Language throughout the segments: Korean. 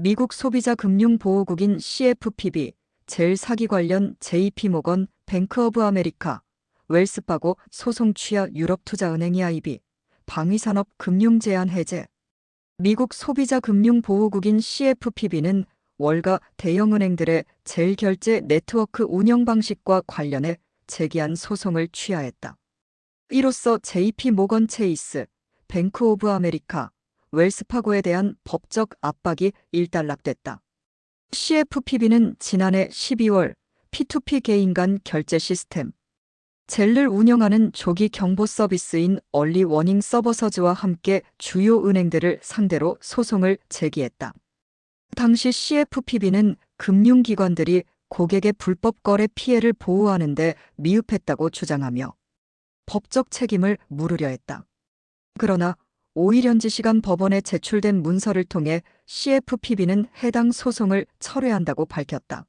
미국 소비자 금융 보호국인 CFPB, 젤 사기 관련 JP모건, 뱅크 오브 아메리카, 웰스파고 소송 취하 유럽투자은행 EIB, 방위산업 금융 제한 해제. 미국 소비자 금융 보호국인 CFPB는 월가 대형은행들의 젤 결제 네트워크 운영 방식과 관련해 제기한 소송을 취하했다. 이로써 JP모건 체이스, 뱅크 오브 아메리카, 웰스파고에 대한 법적 압박이 일단락됐다. CFPB는 지난해 12월 P2P 개인 간 결제 시스템 젤을 운영하는 조기 경보 서비스인 얼리 워닝 서버서즈와 함께 주요 은행들을 상대로 소송을 제기했다. 당시 CFPB는 금융기관들이 고객의 불법 거래 피해를 보호하는 데 미흡했다고 주장하며 법적 책임을 물으려 했다. 그러나 5일 현지 시간 법원에 제출된 문서를 통해 CFPB는 해당 소송을 철회한다고 밝혔다.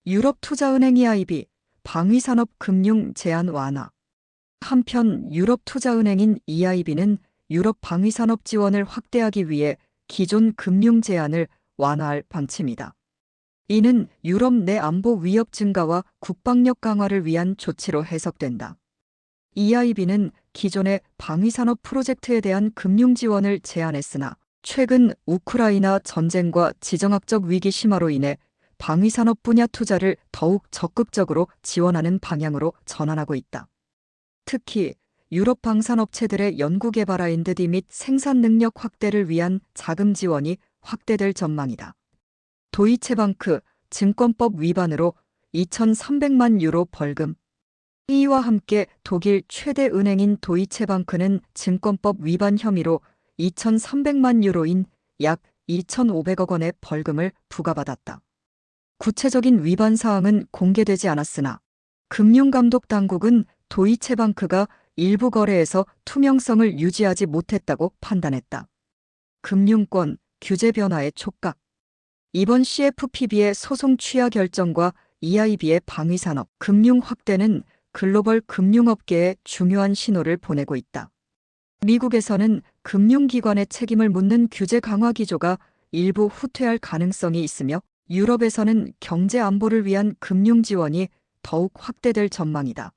유럽투자은행 EIB, 방위산업 금융 제한 완화. 한편 유럽투자은행인 EIB는 유럽 방위산업 지원을 확대하기 위해 기존 금융 제한을 완화할 방침이다. 이는 유럽 내 안보 위협 증가와 국방력 강화를 위한 조치로 해석된다. EIB는 기존의 방위산업 프로젝트에 대한 금융 지원을 제한했으나 최근 우크라이나 전쟁과 지정학적 위기 심화로 인해 방위산업 분야 투자를 더욱 적극적으로 지원하는 방향으로 전환하고 있다. 특히 유럽 방산업체들의 연구개발 R&D 및 생산 능력 확대를 위한 자금 지원이 확대될 전망이다. 도이체방크 증권법 위반으로 2,300만 유로 벌금. 이와 함께 독일 최대 은행인 도이체방크는 증권법 위반 혐의로 2,300만 유로인 약 2,500억 원의 벌금을 부과받았다. 구체적인 위반 사항은 공개되지 않았으나 금융감독당국은 도이체방크가 일부 거래에서 투명성을 유지하지 못했다고 판단했다. 금융권 규제 변화의 촉각. 이번 CFPB의 소송 취하 결정과 EIB의 방위산업 금융 확대는 글로벌 금융업계에 중요한 신호를 보내고 있다. 미국에서는 금융기관의 책임을 묻는 규제 강화 기조가 일부 후퇴할 가능성이 있으며 유럽에서는 경제 안보를 위한 금융 지원이 더욱 확대될 전망이다.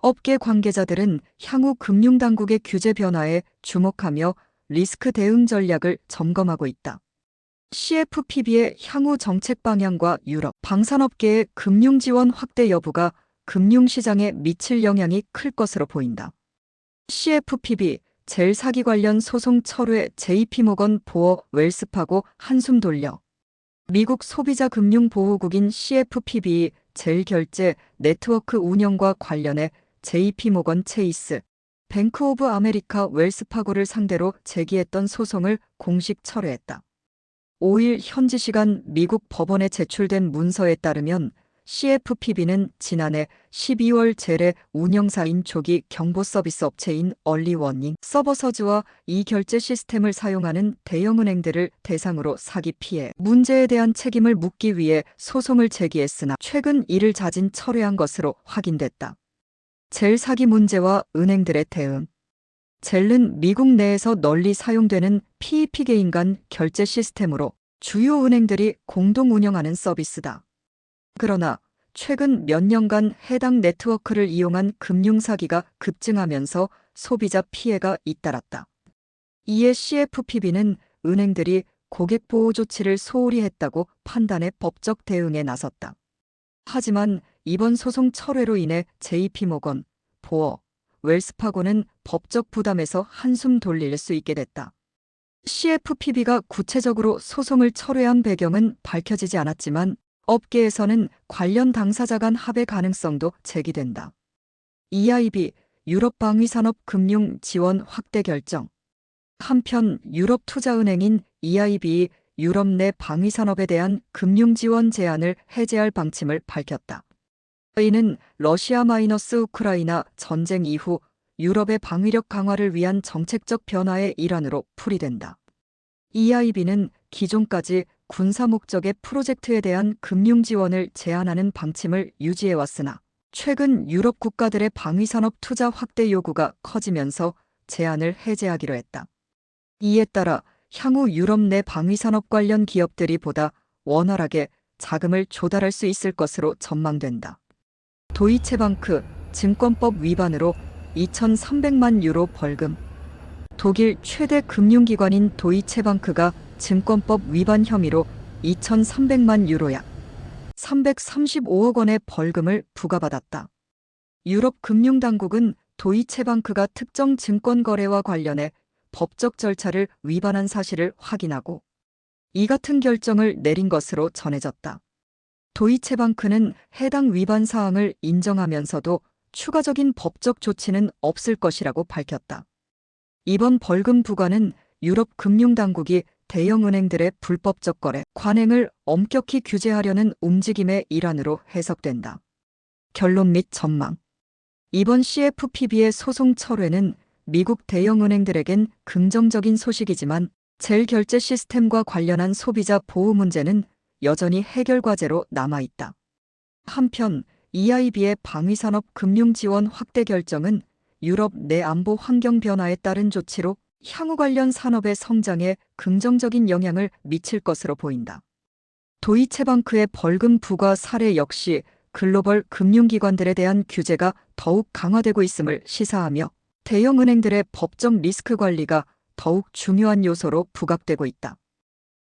업계 관계자들은 향후 금융당국의 규제 변화에 주목하며 리스크 대응 전략을 점검하고 있다. CFPB의 향후 정책 방향과 유럽 방산업계의 금융 지원 확대 여부가 금융시장에 미칠 영향이 클 것으로 보인다. CFPB, 젤 사기 관련 소송 철회 JP모건 보어 웰스파고 한숨 돌려. 미국 소비자 금융 보호국인 CFPB 젤 결제 네트워크 운영과 관련해 JP모건 체이스, 뱅크 오브 아메리카 웰스파고를 상대로 제기했던 소송을 공식 철회했다. 5일 현지 시간 미국 법원에 제출된 문서에 따르면 CFPB는 지난해 12월 젤의 운영사인 조기 경보 서비스 업체인 얼리 워닝 서버서즈와 이 결제 시스템을 사용하는 대형은행들을 대상으로 사기 피해 문제에 대한 책임을 묻기 위해 소송을 제기했으나 최근 이를 자진 철회한 것으로 확인됐다. 젤 사기 문제와 은행들의 대응. 젤은 미국 내에서 널리 사용되는 PEP 개인 간 결제 시스템으로 주요 은행들이 공동 운영하는 서비스다. 그러나 최근 몇 년간 해당 네트워크를 이용한 금융사기가 급증하면서 소비자 피해가 잇따랐다. 이에 CFPB는 은행들이 고객 보호 조치를 소홀히 했다고 판단해 법적 대응에 나섰다. 하지만 이번 소송 철회로 인해 JP모건, 보어, 웰스파고는 법적 부담에서 한숨 돌릴 수 있게 됐다. CFPB가 구체적으로 소송을 철회한 배경은 밝혀지지 않았지만 업계에서는 관련 당사자 간 합의 가능성도 제기된다. EIB, 유럽 방위산업 금융 지원 확대 결정. 한편 유럽투자은행인 EIB 유럽 내 방위산업에 대한 금융 지원 제한을 해제할 방침을 밝혔다. 이는 러시아-우크라이나 전쟁 이후 유럽의 방위력 강화를 위한 정책적 변화의 일환으로 풀이된다. EIB는 기존까지 군사 목적의 프로젝트에 대한 금융 지원을 제한하는 방침을 유지해왔으나 최근 유럽 국가들의 방위산업 투자 확대 요구가 커지면서 제한을 해제하기로 했다. 이에 따라 향후 유럽 내 방위산업 관련 기업들이 보다 원활하게 자금을 조달할 수 있을 것으로 전망된다. 도이체방크 증권법 위반으로 2,300만 유로 벌금. 독일 최대 금융기관인 도이체방크가 증권법 위반 혐의로 2,300만 유로 약 335억 원의 벌금을 부과받았다. 유럽 금융당국은 도이체방크가 특정 증권 거래와 관련해 법적 절차를 위반한 사실을 확인하고 이 같은 결정을 내린 것으로 전해졌다. 도이체방크는 해당 위반 사항을 인정하면서도 추가적인 법적 조치는 없을 것이라고 밝혔다. 이번 벌금 부과는 유럽 금융당국이 대형 은행들의 불법적 거래, 관행을 엄격히 규제하려는 움직임의 일환으로 해석된다. 결론 및 전망. 이번 CFPB의 소송 철회는 미국 대형 은행들에겐 긍정적인 소식이지만 젤 결제 시스템과 관련한 소비자 보호 문제는 여전히 해결 과제로 남아있다. 한편 EIB의 방위산업 금융 지원 확대 결정은 유럽 내 안보 환경 변화에 따른 조치로 향후 관련 산업의 성장에 긍정적인 영향을 미칠 것으로 보인다. 도이체방크의 벌금 부과 사례 역시 글로벌 금융기관들에 대한 규제가 더욱 강화되고 있음을 시사하며 대형 은행들의 법적 리스크 관리가 더욱 중요한 요소로 부각되고 있다.